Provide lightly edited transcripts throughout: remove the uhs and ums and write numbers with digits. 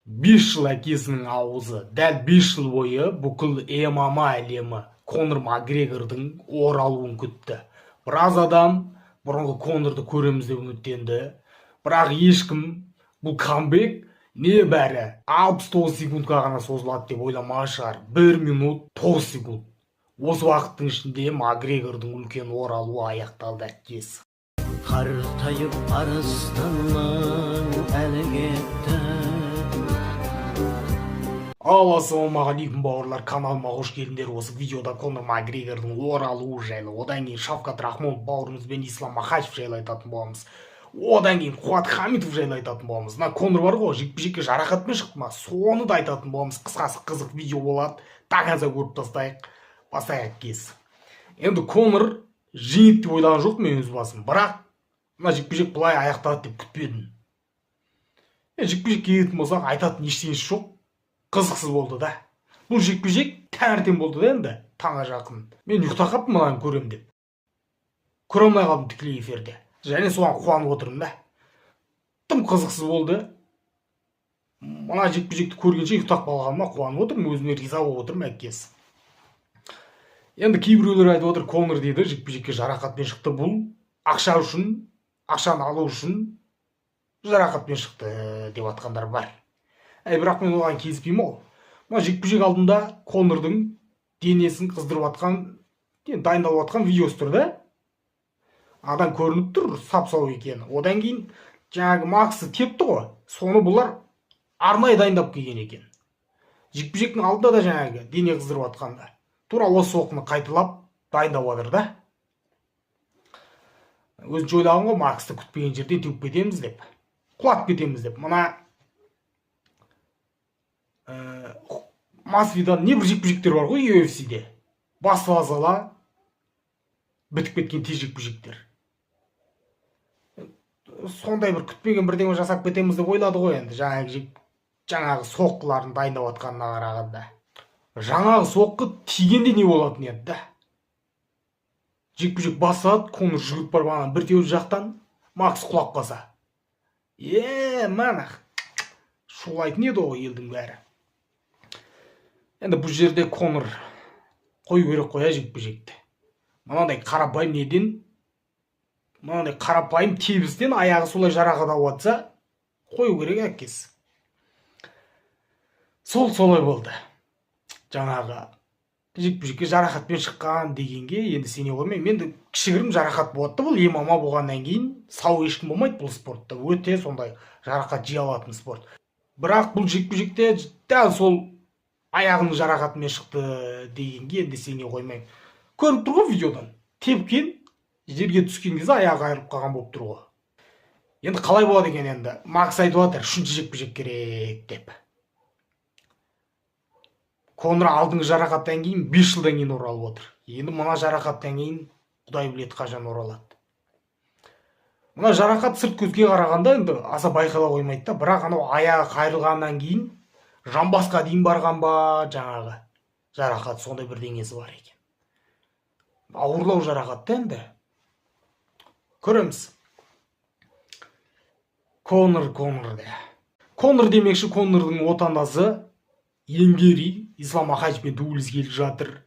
5 жыл әкесінің аузы, дәл 5 жыл бойы бүкіл ММА әлемі Конор Макгрегордың оралуын күтті. Біраз адам бұрынғы Конорды көреміз деп үміттенді, бірақ ешкім бұл камбек небәрі 69 секундқа ғана созылады деп ойламаған шығар. 1 минут 9 секунд. Осы уақыттың ішінде Макгрегордың үлкен оралуы аяқталды әкесі. Қартайып арыстаннан әлі кетті. Ассалаумағалейкум бауырлар, каналыма қош келдіңдер. Осы видеода Конор Макгрегордың оралуы жайлы, одан кейін Шавкат Рахмонов бауырымыз бен Ислам Махачев жайлы айтатын боламыз. Одан кейін Қуат Хамитов жайлы айтатын боламыз. Мына Конор бар ғой, жекпе-жекке жарақатпен шықты ма, соны да айтатын боламыз. Қысқасы қызық видео болады. До конца көріп тастайық. Бастайық кез. Енді Конор жеңеді деп ойлаған жоқ мен өз басым, бірақ мына жекпе-жек былай аяқталады деп күтпедім. Жекпе-жекке келетін болсақ, айтатын ештеңесі жоқ. Қызықсыз болды да. Бұл жекпе-жек таңертең болды да, енді таңға жақын. Мен ұйықтап қалыппын мынаны көрем деп. Көре алмай қалдым тікелей эфирде. Және соған қуанып отырмын да. Тым қызықсыз болды. Мына жекпе-жекті көргенше ұйықтап қалғаныма қуанып отырмын, өзіме риза болып отырмын әкесі. Енді кейбіреулер айтып отыр, Конор дейді, жекпе-жекке жарақатпен шықты. Бұл ақша үшін, ақшаны алу үшін жарақатпен шықты деп атқандар бар. Бірақ мен оған келіспеймін ол. Мына жекпе-жек алдында Конордың денесін қыздырып атқан, дайындалып атқан видеосы тұр да. Адам көрініп тұр, сап-сау екен. Одан кейін жаңағы Максты тепті ғой. Соны бұлар арнайы дайындап келген екен. Жекпе-жектің алдында да жаңағы дене қыздырып атқанда. Тура осы оқыны қайталап дайындап отыр да. Өзінше ойлаған ғой, Максты күтпеген жерден теуіп кетеміз деп, құлап кетеміз деп. Мына Масвидан не бір жекпе-жектер бар ғой UFC-де. Басыла сала бітіп кеткен тез жекпе-жектер. Сондай бір күтпеген бірдеңе жасап кетеміз деп ойлады ғой енді. Жаңағы соққыларын дайындап атқанына қарағанда. Жаңағы соққы тигенде не болатын еді да. Жекпе-жек басталады, Конор жүгіріп барып ана бір теуіп жақтан Макс құлап қалса. Мана шулайтын еді ғой елдің бәрі. Енді бұл жерде Конор қою керек қоя жекпе-жекті. Мынандай қарапайым неден, мынандай қарапайым тебістен аяғы солай жарақат алып жатса, қою керек әкесі. Солай болды. Жаңағы жекпе-жекке жарақатпен шыққан дегенге енді сене қоймаймын. Енді кішігірім жарақат болады. Бұл ММА болғаннан кейін сау ешкім болмайды бұл спортта. Өте сондай жарақат жиі алатын спорт. Бірақ бұл жекпе-жекте дәл сол аяғының жарақатымен шықты дегенге енді сене қоймаймын. Көріп тұр ғой видеодан. Тепкен, жерге түскен кезде аяғы айырылып қалған болып тұр ғой. Енді қалай болады екен енді? Макс айтып жатыр, үшінші жекпе-жек керек деп. Конор алдыңғы жарақаттан кейін 5 жылдан кейін оралып отыр. Енді мына жарақаттан кейін құдай біледі қашан оралады. Мына жарақат сырт көзге қарағанда енді аса байқала қоймайды да, бірақ анау аяғы қайырылғаннан кейін жамбасқа дейін барған ба, жаңағы жарақат сондай бірдеңесі бар екен. Ауырлау жарақатты енді. Көреміз. Конор демекші, Конордың отандасы Енгери, Ислам Махачевпен дуылыс келіп жатыр.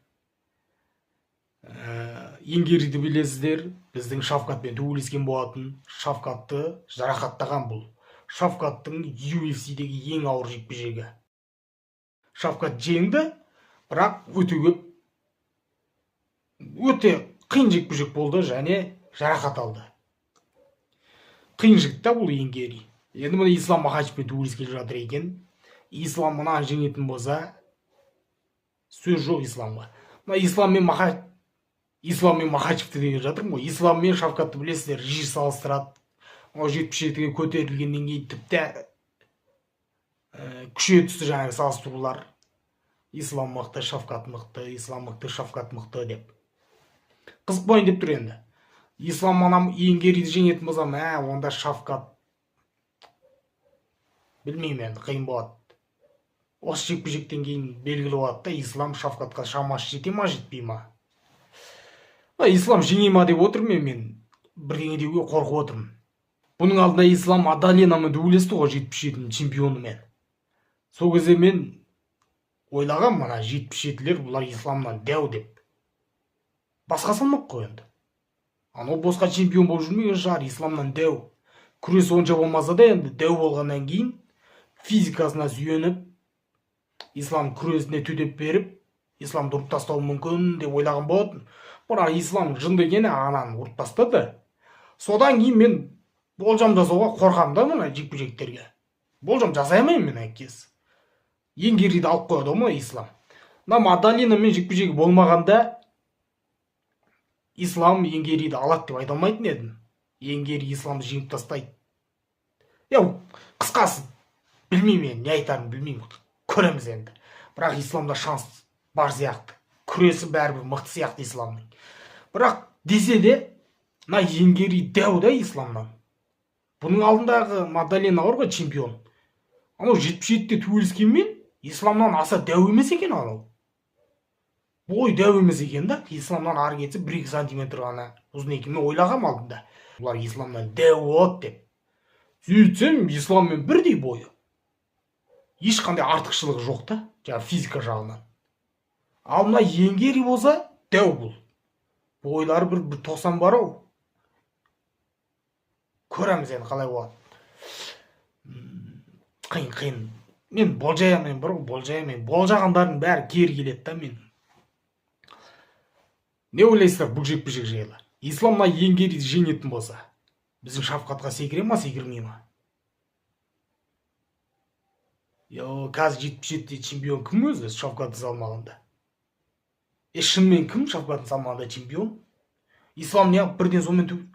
Енгериді білесіздер, біздің Шавкатпен дуылескен болатын. Шавкатты жарақаттаған бұл. Шавкаттың UFC-дегі ең ауыр жекпе-жегі. Шавкат жеңді, бірақ өте қиын жекпе-жек болды және жарақат алды. Қиын жігіт та бұл Енгери. Енді мына Ислам Махачевпен дуылыс келіп жатыр екен. Ислам мұнан жеңетін болса, сөз жоқ Исламға. Мына Ислам мен Махачевті деген жатыр ғой. Ислам мен Шавкатты білесіздер, жиі салыстырады. 77-ге көтерілгеннен кейін тіпті күшейе түсті жаңағы салыстырулар. Ислам мықты, Шавкат мықты, Ислам мықты, Шавкат мықты деп. Қызық болайын деп тұр енді. Ислам манам Енгериді жеңетін болса, онда Шавкат білмеймін енді, қиын болады. Осы жекпе-жектен кейін белгілі болады да, Ислам Шавкатқа шамасы жете ма, жетпей ма. Ислам жеңе ма деп отырмын, мен бірдеңе деуге қорқып отырмын. Бұның алдында Ислам Адаленамен дуылесті ғой, 77-дің чемпионымен. Сол кезде мен ойлағам, мына 77-лер бұлар исламнан дәу деп. Басқа салмақ қой енді. Анау босқа чемпион болып жүрмеген шығар, исламнан дәу. Күрес онша болмаса да енді дәу болғаннан кейін физикасына сүйеніп, ислам күресіне төтеп беріп, исламды ұрып тастауы мүмкін деп ойлаған болатын. Бірақ ислам жынды екені ананы ұрып тастады. Содан кейін мен болжам жасауға қорқамын да мына жекпе-жектерге. Болжам жасай алмаймын мен әкес. Енгериді алып қойды ма ислам. Мына Мадалина мен жекпе-жегі болмағанда ислам Енгериді алады деп айта алмайтын едім. Енгери исламды жеңіп тастайды. Қысқасы білмеймін, не айтарым білмеймін. Көреміз енді. Бірақ исламда шанс бар сияқты. Күресі бәрібір мықты сияқты исламның. Бірақ десе де, мына Енгери дәу да исламнан. Бұның алдындағы Мадалина бар ғой чемпион. Анау 77-те туылыскенмен исламнан аса дәу емес екен анау. Бой дәу емес екен да, исламнан ары кетсе 1-2 сантиметр ғана ұзын екен. Мен ойлағам алдында. Бұлар исламнан дәу от деп. Сөйтсем, исламмен бірдей бойы. Ешқандай артықшылығы жоқ та, жаңа физика жағынан. Ал мына Енгери болса, дәу бұл. Бойлары бір 90 бар ау. Көреміз енді қалай болады. Қиын. Мен болжаймын, болжағандардың бәрі кері келеді да мен. Не ойлайсыздар бұл жекпе-жек жайлы? Ислам мына Енгериді жеңетін болса, біздің Шавкатқа секіре ма, секірмей ма? Қазір 77-те чемпион кім өзі Шавкатты салмағанда? Шынымен кім Шавкаттың салмағында чемпион? Ислам не бірден сонымен түгіл?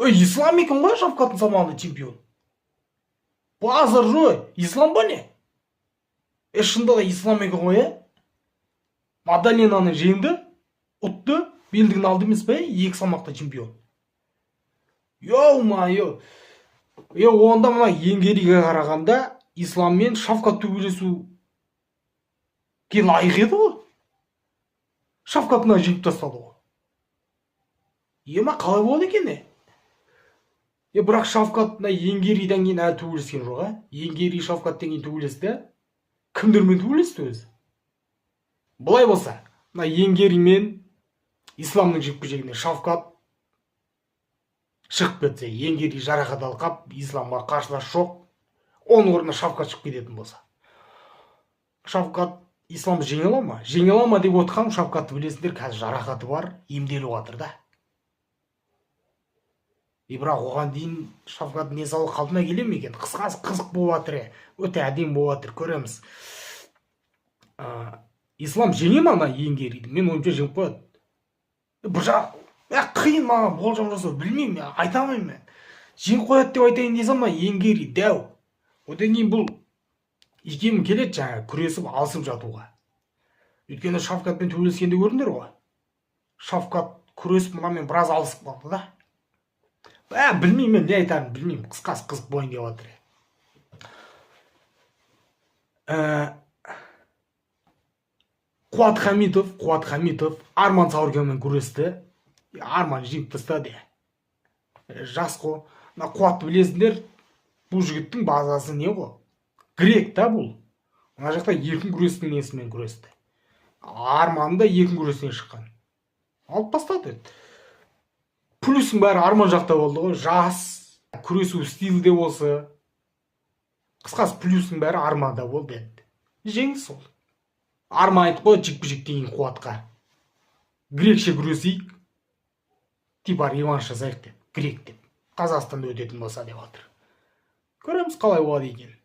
Ислам екен ғой Шавкаттың салмағында чемпион. Базар жой, ислам ба не? Шында да ислам екен ғой, Мадалинаны жеңді, ұтты, белдігін алды емес пе, 2 салмақта чемпион. Онда мына Енгериге қарағанда ислам мен Шавкат төбелесу лайық еді ғой. Шавкатына жеңіп тастады ғой. Қалай болады екен? Бірақ Шавкатына Енгериден кейін әлі төбелескен жоқ. Енгери Шавкаттен кейін төбелесті. Кімдермен төбелесті өзі? Бұлай болса, мына Енгери мен исламның жекпе-жегіне Шавкат шығып кетсе, Енгери жарақат алып, исламға қарсылас жоқ, оның орнына Шавкат шығып кететін болса. Шавкат исламды жеңе ала ма? Жеңе ала ма деп отырған, Шавкатты білесіңдер, қазір жарақаты бар, емделіп жатыр да. Бірақ оған дейін Шавкат не салы қалпына келе ме екен? Қысқасы қызық болып жатыр, өте әдемі болып жатыр, көреміз. Ислам жеңе ма ана Енгериді? Мен ойымша жеңіп қояды. Қиын маған болжам жасау, білмеймін, айта алмаймын. Жеңіп қояды деп айтайын десем, Енгери дәу. Одан кейін бұл екеуі келеді жаңа күресіп алысып жатуға. Өйткені Шавкатпен төбелескенде көрдіңдер ғой. Шавкат күресіп мұнамен біраз алысып қалды да. Білмеймін, не айтарым, білмеймін. Қысқасы қызық бойын деп жатыр. Қуат Хамитов Арман Сауркенмен күресті. Арман жеңіп тастады. Жас қой. Қуатты білесіңдер, бұл жігіттің базасы не ғой? Грек та бұл. Мына жақта еркін күрестің несімен күресті. Арман да еркін күрестен шыққан. Алып тастады. Плюсің бәрі Арман жақта болды ғой. Жас, күресу стилде болсы. Қысқасы плюсің бәрі Арманда болды енді. Жеңді сол. Арман айтып қой, жекпе-жек деген Қуатқа. Грекше күресейік. Типа реванш жасайық деп, грек деп. Қазақстанда өтетін болса деп жатыр. Көреміз қалай болады екен.